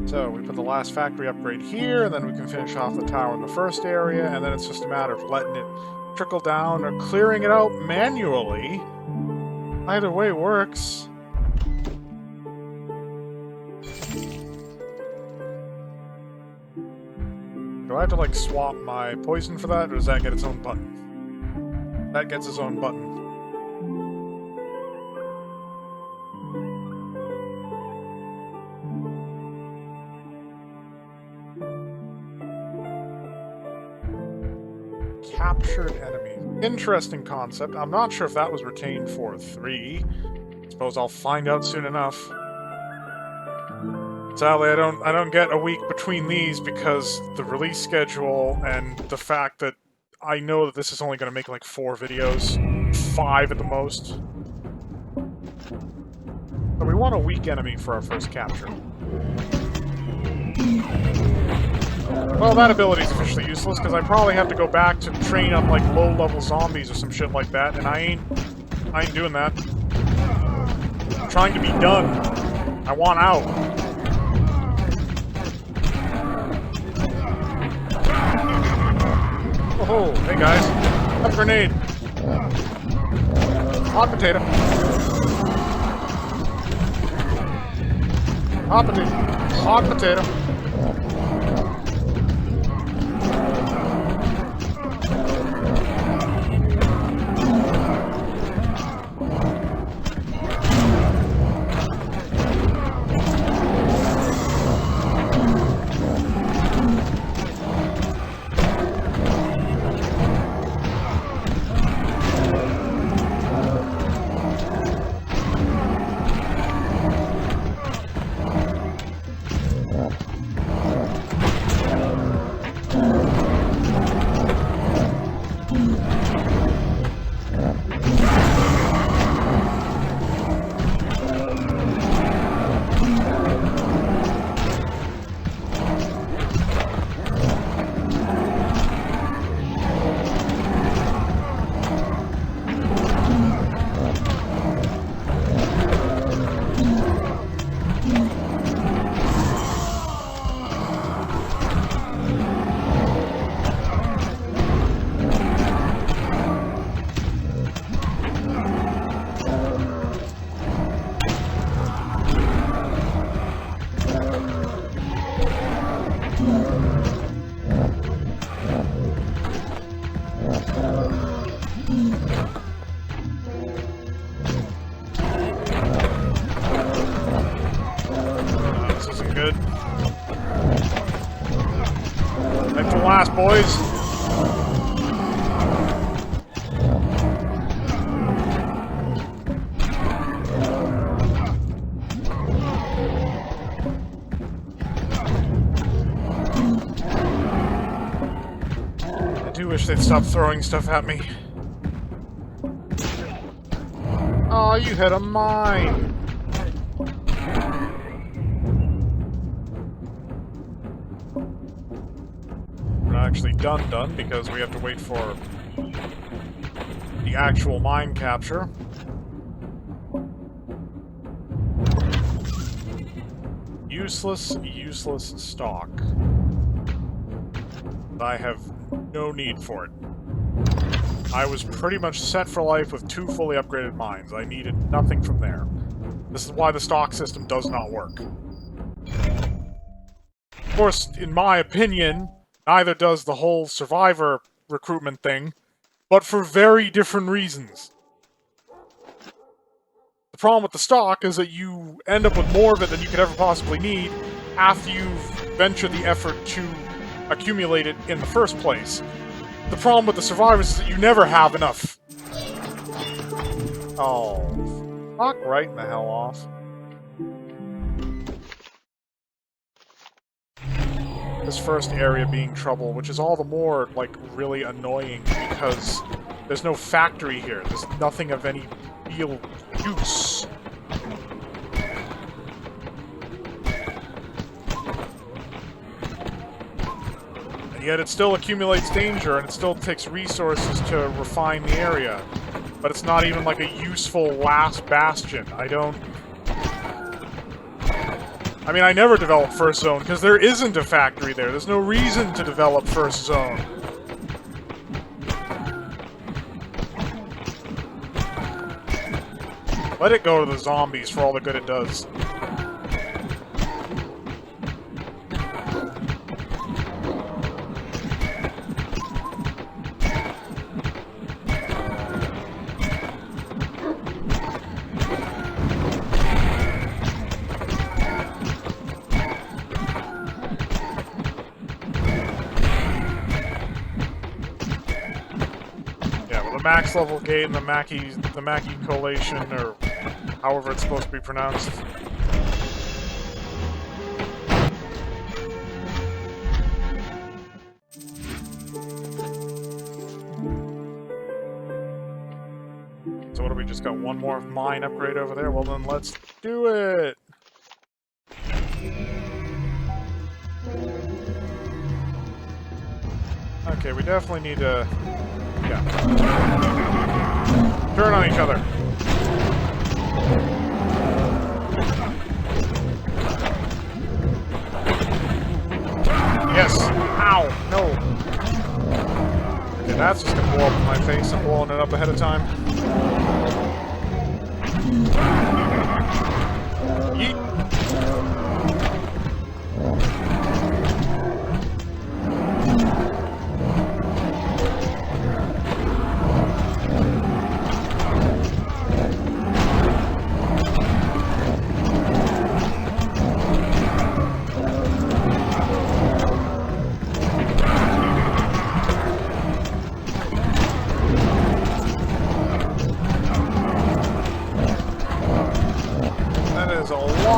So, we put the last factory upgrade here, and then we can finish off the tower in the first area, and then it's just a matter of letting it trickle down or clearing it out manually. Either way works. Do I have to, like, swap my poison for that, or does that get its own button? That gets its own button. Captured enemy. Interesting concept. I'm not sure if that was retained for 3. Suppose I'll find out soon enough. Sadly, I don't get a week between these because the release schedule and the fact that I know that this is only going to make like 4 videos, 5 at the most. So we want a weak enemy for our first capture. Well, that ability's officially useless, because I probably have to go back to train up, like, low-level zombies or some shit like that, and I ain't doing that. I'm trying to be done. I want out. Oh, hey guys. Have a grenade. Hot potato. Hot potato. Hot potato. Last, boys. I do wish they'd stop throwing stuff at me. Oh, you hit a mine. Actually done because we have to wait for the actual mine capture. Useless stock. I have no need for it. I was pretty much set for life with 2 fully upgraded mines. I needed nothing from there. This is why the stock system does not work. Of course, in my opinion, neither does the whole survivor recruitment thing, but for very different reasons. The problem with the stock is that you end up with more of it than you could ever possibly need after you've ventured the effort to accumulate it in the first place. The problem with the survivors is that you never have enough. Oh, fuck right in the hell off. This first area being trouble, which is all the more, like, really annoying because there's no factory here. There's nothing of any real use. And yet it still accumulates danger, and it still takes resources to refine the area. but it's not even like a useful last bastion. I mean, I never developed First Zone, because there isn't a factory there. There's no reason to develop First Zone. Let it go to the zombies for all the good it does. Max level gate and the Mackie collation, or however it's supposed to be pronounced. So what do we just got? One more mine upgrade over there? Well then let's do it! Okay, we definitely need to... yeah. Turn on each other. Yes! Ow! No! Okay, that's just gonna blow up in my face. I'm blowing it up ahead of time. Yeet!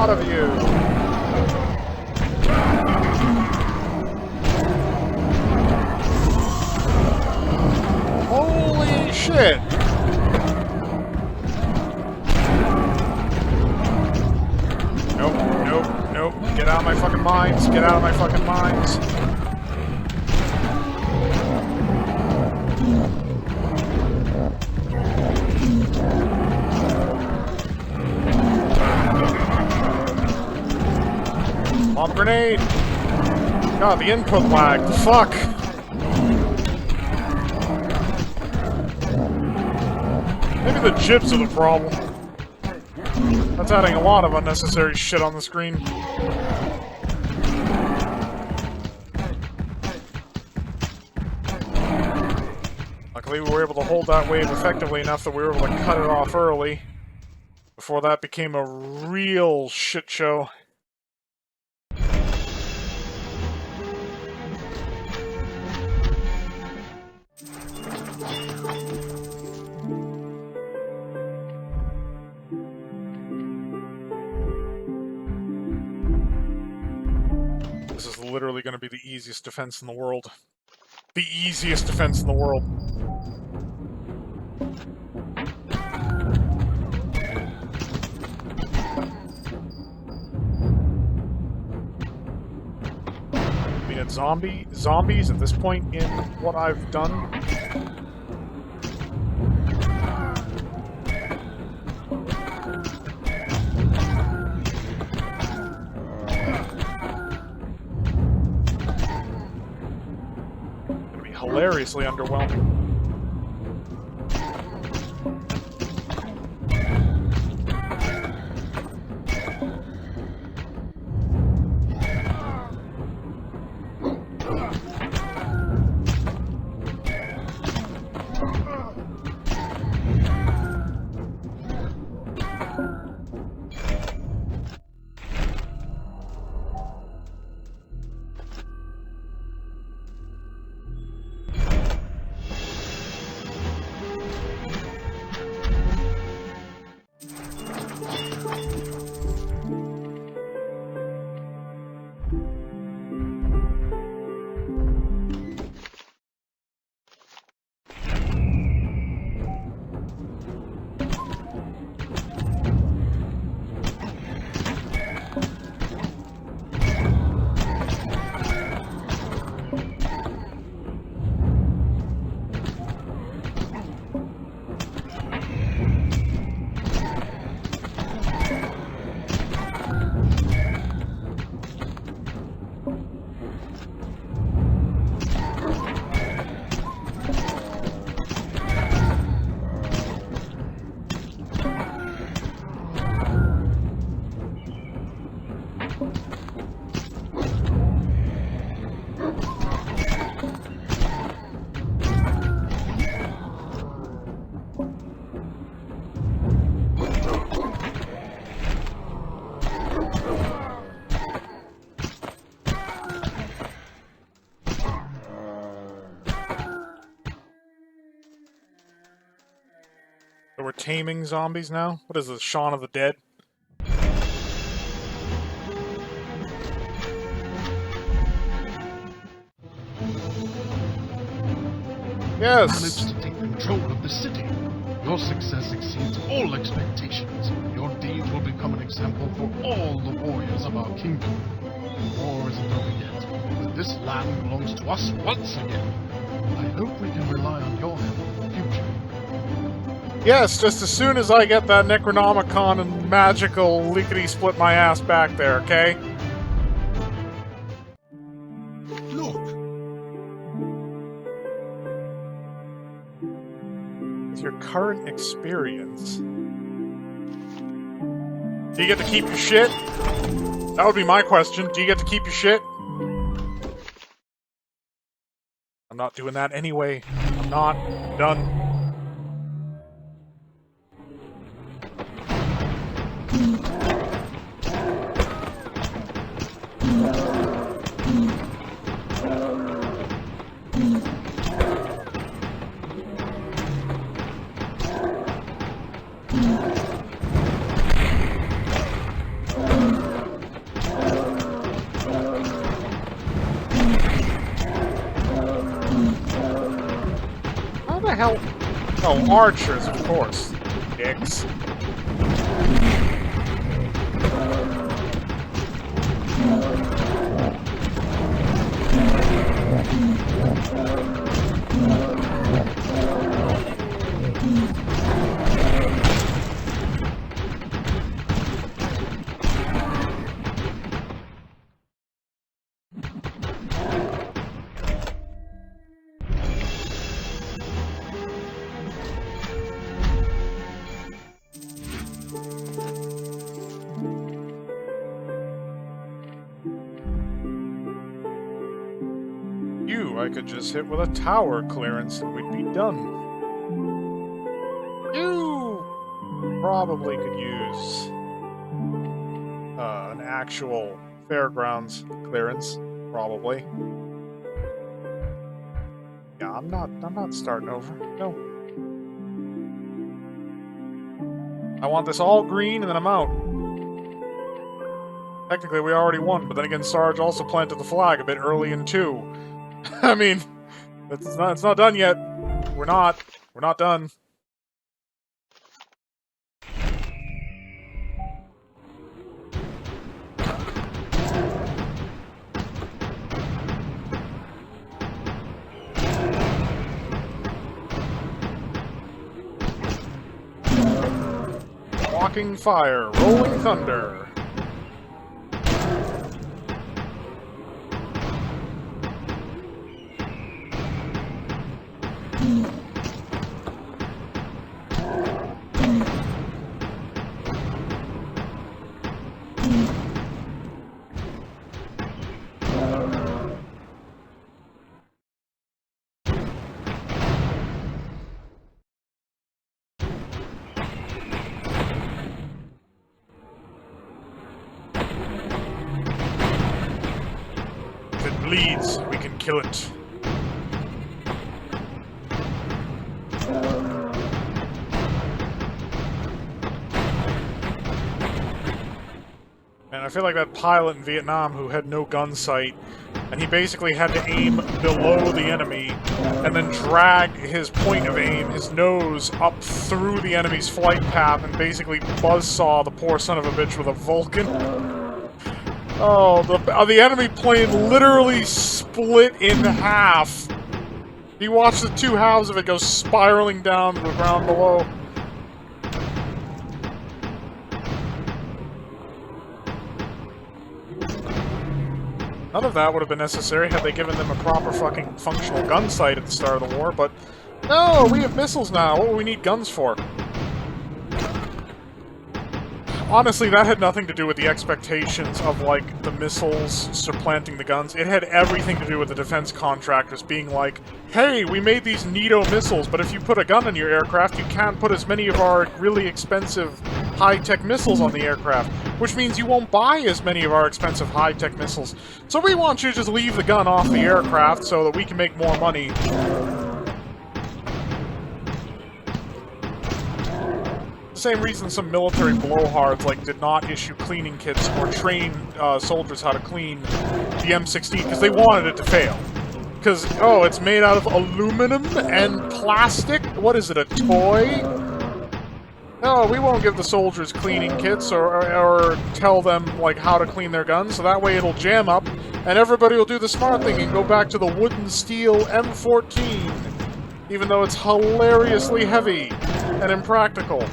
Of you. Holy shit! Nope, nope, nope. Get out of my fucking mines. Get out of my fucking mines. Bomb grenade! God, the input lag. Fuck! Maybe the gyps are the problem. That's adding a lot of unnecessary shit on the screen. Luckily, we were able to hold that wave effectively enough that we were able to cut it off early, before that became a real shit show. This is literally going to be the easiest defense in the world. The easiest defense in the world. I mean, it's zombies at this point in what I've done. Hilariously underwhelming. So we're taming zombies now? What is this, Shaun of the Dead? Yes! Managed to take control of the city. Your success exceeds all expectations. Your deeds will become an example for all the warriors of our kingdom. The war isn't over yet, but this land belongs to us once again. I hope we can rely on your help in the future. Yes, just as soon as I get that Necronomicon and magical lickety-split my ass back there, okay? Look! With your current experience... Do you get to keep your shit? That would be my question. Do you get to keep your shit? I'm not doing that anyway. I'm not. I'm done. How the hell? Oh, archers, of course. Dicks. I could just hit with a tower clearance and we'd be done. You probably could use an actual fairgrounds clearance, probably. Yeah, I'm not starting over. No. I want this all green and then I'm out. Technically we already won, but then again Sarge also planted the flag a bit early in 2. I mean, it's not done yet. We're not done. Walking fire, rolling thunder. Bleeds, we can kill it. And I feel like that pilot in Vietnam who had no gun sight, and he basically had to aim below the enemy, and then drag his point of aim, his nose, up through the enemy's flight path, and basically buzzsaw the poor son of a bitch with a Vulcan. Oh, the enemy plane literally split in half. He watched the two halves of it go spiraling down to the ground below. None of that would have been necessary had they given them a proper fucking functional gun sight at the start of the war, but no, we have missiles now. What do we need guns for? Honestly, that had nothing to do with the expectations of, like, the missiles supplanting the guns. It had everything to do with the defense contractors being like, hey, we made these neato missiles, but if you put a gun in your aircraft, you can't put as many of our really expensive high-tech missiles on the aircraft, which means you won't buy as many of our expensive high-tech missiles. So we want you to just leave the gun off the aircraft so that we can make more money. The same reason some military blowhards like did not issue cleaning kits or train soldiers how to clean the M16 because they wanted it to fail. Because, oh, it's made out of aluminum and plastic? What is it, a toy? No, we won't give the soldiers cleaning kits or tell them, like, how to clean their guns, so that way it'll jam up, and everybody will do the smart thing and go back to the wooden steel M14, even though it's hilariously heavy and impractical.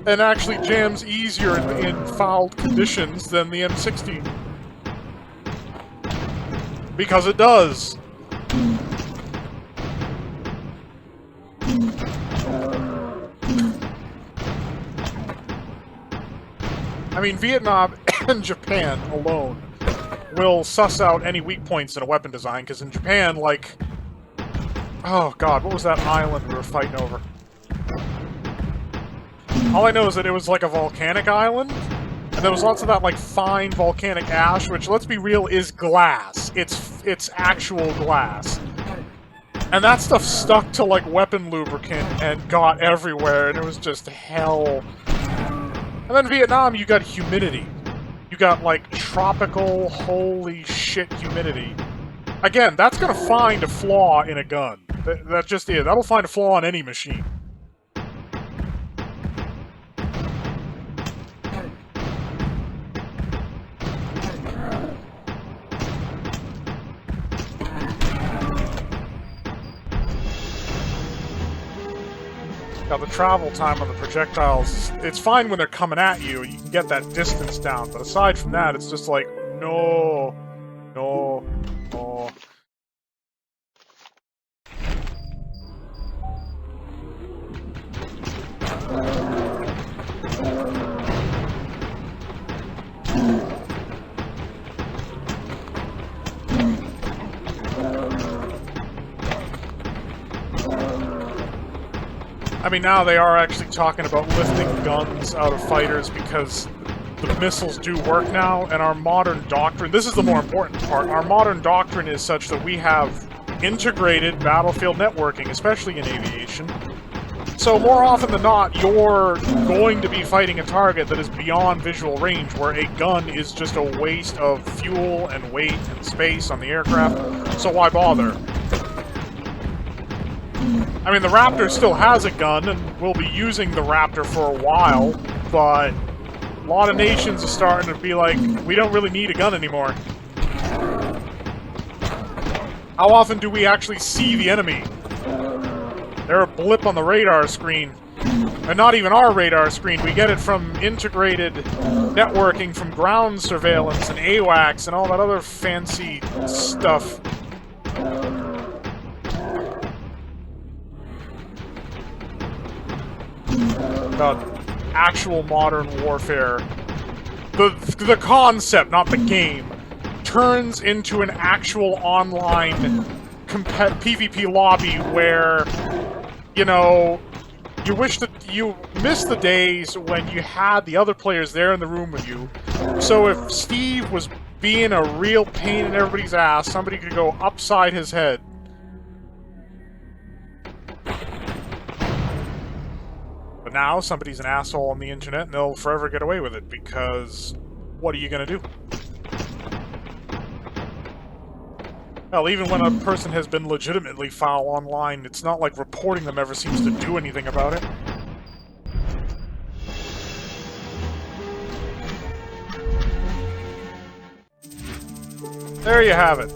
And actually jams easier in fouled conditions than the M16. Because it does. I mean, Vietnam and Japan alone will suss out any weak points in a weapon design, because in Japan, like... Oh god, what was that island we were fighting over? All I know is that it was like a volcanic island, and there was lots of that, like, fine volcanic ash, which, let's be real, is glass. It's actual glass. And that stuff stuck to, like, weapon lubricant and got everywhere, and it was just hell. And then Vietnam, you got humidity. You got, like, tropical, holy shit humidity. Again, that's gonna find a flaw in a gun. That just is. That'll find a flaw in any machine. Now, the travel time on the projectiles, it's fine when they're coming at you, and you can get that distance down, but aside from that, it's just like, no, no, no. I mean, now they are actually talking about lifting guns out of fighters because the missiles do work now, and our modern doctrine, this is the more important part, our modern doctrine is such that we have integrated battlefield networking, especially in aviation. So more often than not, you're going to be fighting a target that is beyond visual range, where a gun is just a waste of fuel and weight and space on the aircraft, so why bother? I mean, the Raptor still has a gun, and we'll be using the Raptor for a while, but a lot of nations are starting to be like, we don't really need a gun anymore. How often do we actually see the enemy? They're a blip on the radar screen. And not even our radar screen, we get it from integrated networking from ground surveillance and AWACS and all that other fancy stuff. About actual modern warfare. The concept, not the game, turns into an actual online PvP lobby where, you know, you wish that you missed the days when you had the other players there in the room with you. So if Steve was being a real pain in everybody's ass, somebody could go upside his head. But now, somebody's an asshole on the internet, and they'll forever get away with it, because what are you gonna do? Well, even when a person has been legitimately foul online, it's not like reporting them ever seems to do anything about it. There you have it.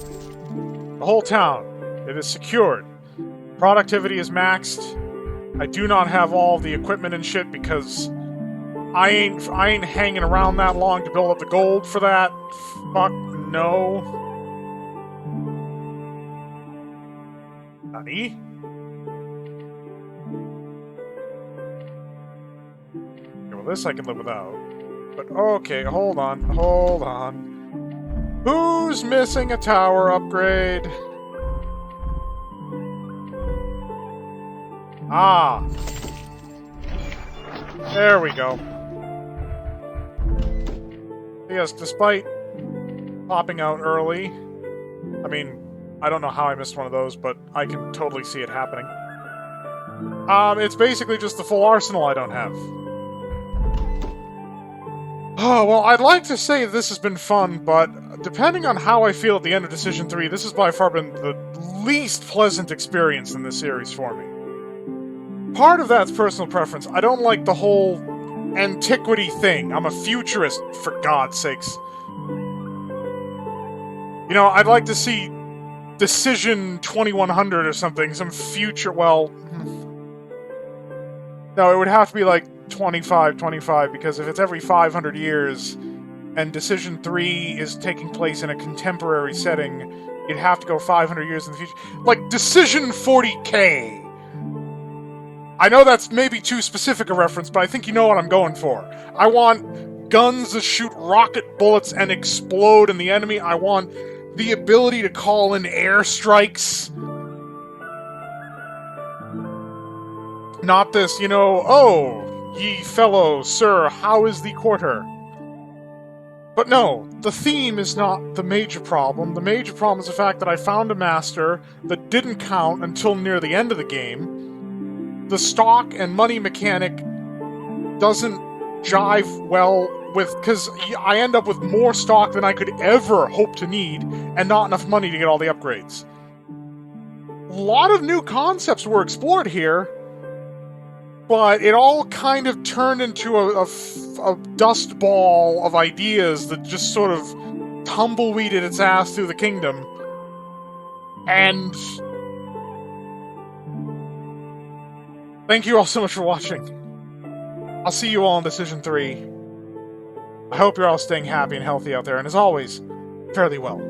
The whole town. It is secured. Productivity is maxed. I do not have all the equipment and shit because I ain't hanging around that long to build up the gold for that. Fuck no. Nani? Okay, well, this I can live without. But okay, hold on, hold on. Who's missing a tower upgrade? Ah. There we go. Yes, despite popping out early, I mean, I don't know how I missed one of those, but I can totally see it happening. It's basically just the full arsenal I don't have. Oh, well, I'd like to say this has been fun, but depending on how I feel at the end of Decision 3, this has by far been the least pleasant experience in this series for me. Part of that's personal preference. I don't like the whole antiquity thing. I'm a futurist, for God's sakes. You know, I'd like to see Decision 2100 or something, some future, well... No, it would have to be like 25, because if it's every 500 years, and Decision 3 is taking place in a contemporary setting, you'd have to go 500 years in the future. Like, Decision 40K! I know that's maybe too specific a reference, but I think you know what I'm going for. I want guns that shoot rocket bullets and explode in the enemy. I want the ability to call in airstrikes. Not this, you know, oh, ye fellow, sir, how is the quarter? But no, the theme is not the major problem. The major problem is the fact that I found a master that didn't count until near the end of the game. The stock and money mechanic doesn't jive well with, because I end up with more stock than I could ever hope to need, and not enough money to get all the upgrades. A lot of new concepts were explored here, but it all kind of turned into a dust ball of ideas that just sort of tumbleweeded its ass through the kingdom. And thank you all so much for watching. I'll see you all in Decision 3. I hope you're all staying happy and healthy out there, and as always, fare thee well.